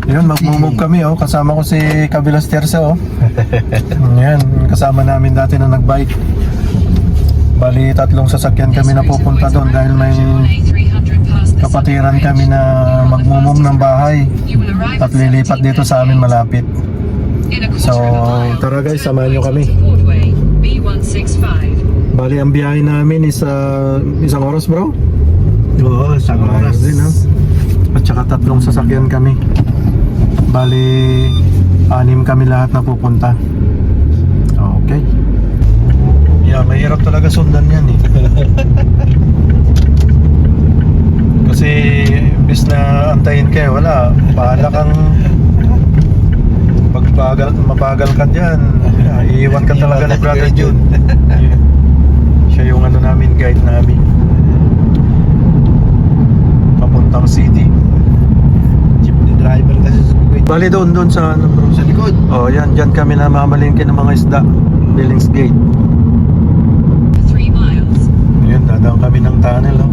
Yun, mag-move kami oh. Kasama ko si Kabilas Terza oh. Yan, kasama namin dati na nagbike. Bali, 3 sasakyan kami na pupunta doon dahil may kapatiran kami na mag-move ng bahay at lilipat dito sa amin malapit. So, tara guys, samahan nyo kami. Bali, ang biyahe namin is isang oras bro? Oo, isang oras din ha. At saka 3 sasakyan kami. Bali, 6 kami lahat na pupunta. Okay. Yeah, mahirap talaga sundan yan eh. Kasi imbis na antayin kayo, wala. Bahala kang mabagal ka dyan. Iiwan ka talaga ni Brother Jude. Siya yung ano namin, guide namin. Papuntang city. Jeepney driver kasi sa Bali doon sa ano bro? sa likod. Oh, yan, dyan kami na mamalingkin ng mga isda. Billingsgate. 3 miles. Ayun, dadaan kami ng tunnel oh.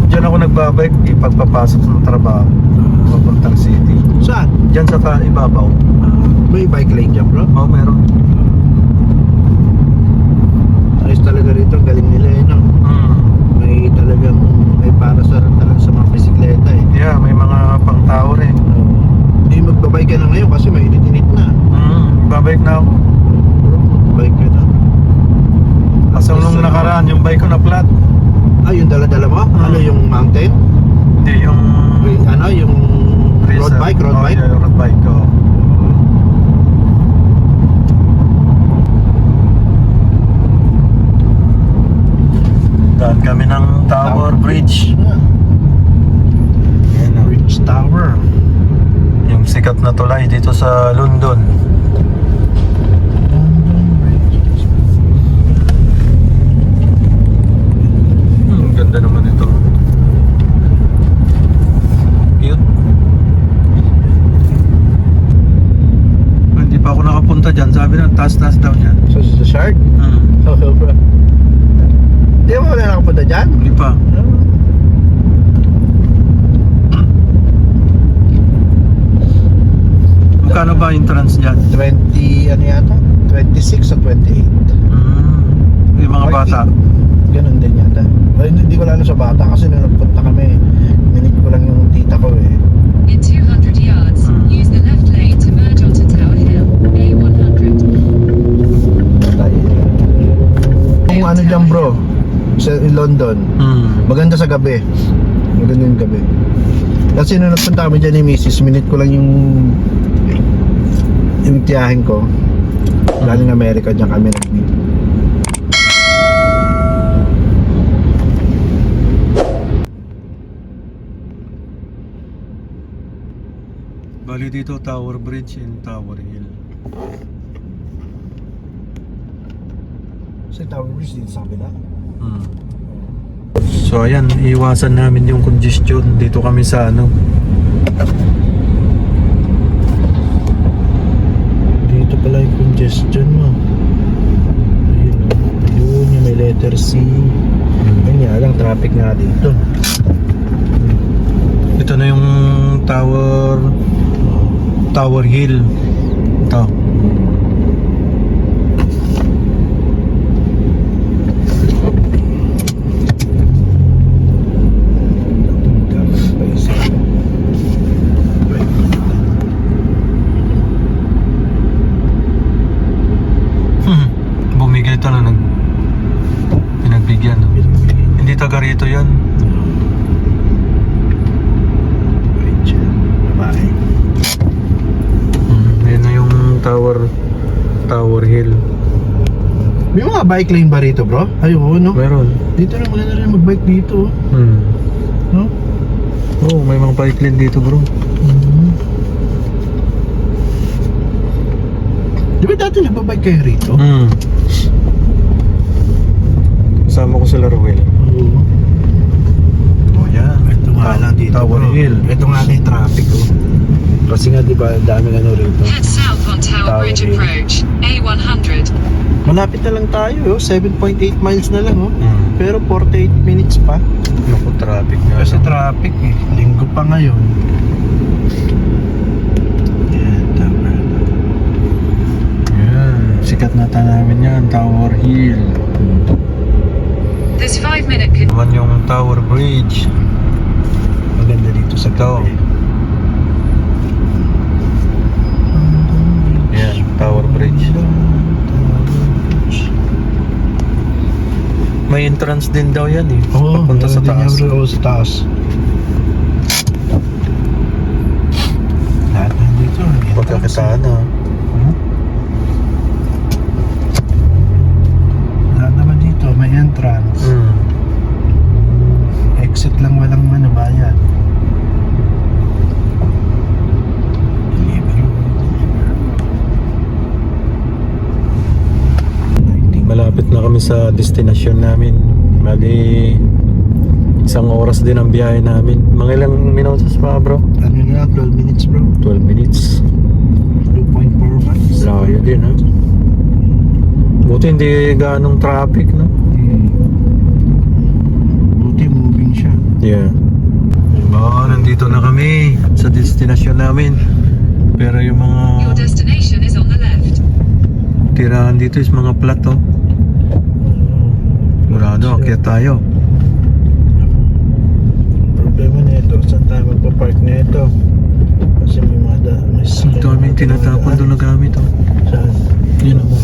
Diyan ako nagbabike pagpapasok ng trabaho. Papuntang city. Saan? Diyan sa ibabaw. May bike lane dyan bro? Oh, meron. Ayos talaga rito, ang galing nila eh no? May talagang, may para sa mga bisikleta eh. Yeah, may mga pang-tao rin. Hindi magbabike ka na ngayon kasi may init-init na. Babike na ako. Bike ka na. Kasi nung nakaraan, yung bike ko na flat. Ah, yung dala-dala mo? Ano yung mountain? Hindi, yung Ano, yung road racer. bike? Road Oh, bike? yeah, road bike ko. Daan kami ng Tower Bridge. Yan, oh. Bridge Tower. Yung sikat na tulay dito sa London. Ganda naman ito. Cute. Hindi pa ako nakapunta dyan. Sabi na, taas-taas daw yan. So, sa shark? Oo, bro. Di mo wala nakapunta dyan? Hindi pa. Magkano ba entrance dyan? 20, ano yata? 26 o 28. Yung mga bata. Ganun din yata. Well, hindi ko lalo sa bata kasi nung nagpunta kami, minit ko lang yung tita ko eh. In 200 yards, use the left lane to merge onto Tower Hill, A100. Kung ano dyan bro, sa London, maganda sa gabi. Maganda yung gabi. Kasi nung nagpunta kami dyan ni Mrs., minute ko lang yung tiyahin ko. Galing Amerika, dyan kami nag-meet. Bali dito Tower Bridge and Tower Hill. Sa Tower Bridge dito sa kabila. So ayan, iwasan namin yung congestion. Dito kami sa ano. Dito pala yung congestion mo. Ayun o. Ayun yung may letter C. Ayun nga lang, traffic nga dito. Ito na yung Tower Hill. Ito. Bumigay ito na pinagbigyan. No? Hindi taga rito yan. Bye. Ayan na yung Tower Hill. May mga bike lane ba rito bro? Ay oo no? Meron. Dito na wala na rin mag-bike dito. No? Oo, may mga bike lane dito bro. Di ba dati nagbabike kayo rito? Kasama ko sa Laruel. Oo. Oh yan. Ito nga lang dito Tower bro. Hill. Ito nga lang yung traffic oh. Kasi nga di ba daming ano rito. Head south on Tower Bridge Hill. approach, A100. Malapit na lang tayo oh. 7.8 miles na lang oh. Pero 48 minutes pa. Naku, traffic nga. Kasi traffic eh. Linggo pa ngayon. Yan, Tower Hill. This 5-minute Naman yung Tower Bridge. Maganda dito sa Ito. Yan, Tower Bridge. May entrance din daw yan eh. Oo, Papunta sa taas. Oo, sa taas. Lahat nandito. Pagkakitaan na. Lahat naman dito, may entrance. Exit lang, walang bayad. Malapit na kami sa destination namin. Bali, 1 oras din ang biyahe namin. Mga ilang minutos pa bro? Ano na, 12 minutes bro. 12 minutes. 2.4 miles. Layo din ha. Buti hindi ganong traffic no? Buti moving siya. Yeah. Nandito na kami sa destination namin. Pero yung Your mga destination is on the left. tirahan dito is mga plato. Murado, akyat tayo. Problema na ito, saan tayo magpa-park na ito? Kasi may Ang daming tinatapon doon na gamit oh. Saan? Yun ako.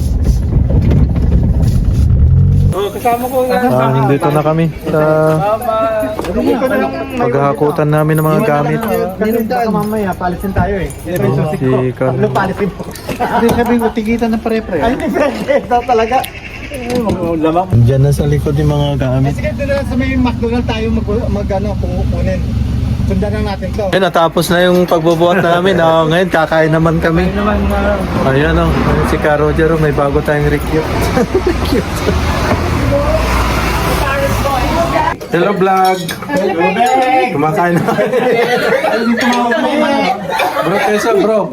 Nandito na kami sa paghahakutan namin ng mga gamit. Baka mamaya, palisin tayo eh. Si Carlo. Palisin po. Hindi sabi ko, tigitan ng pre-pre. Ay, hindi pre-pre. Talaga. Lamang. Diyan na sa likod yung mga gamit. Sige, doon na sa may McDonald's tayo kukunin. Sundan na natin to. Ayun, natapos na yung pagbubuhat namin. Ngayon, kakain naman kami. Ayan o, si Ka Roger, may bago tayong recute. Hello vlog! Kumakain na. Bro, Tessa, bro.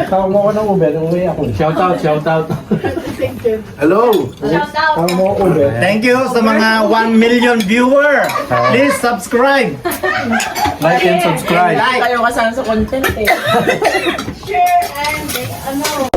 Tawag mo ako ng Uber, umuwi ako. Shout out. Hello! Tawag mo ako Uber. Thank you sa mga 1 million viewer. Please subscribe. Like and subscribe. Kayo kasama sa content eh. Share and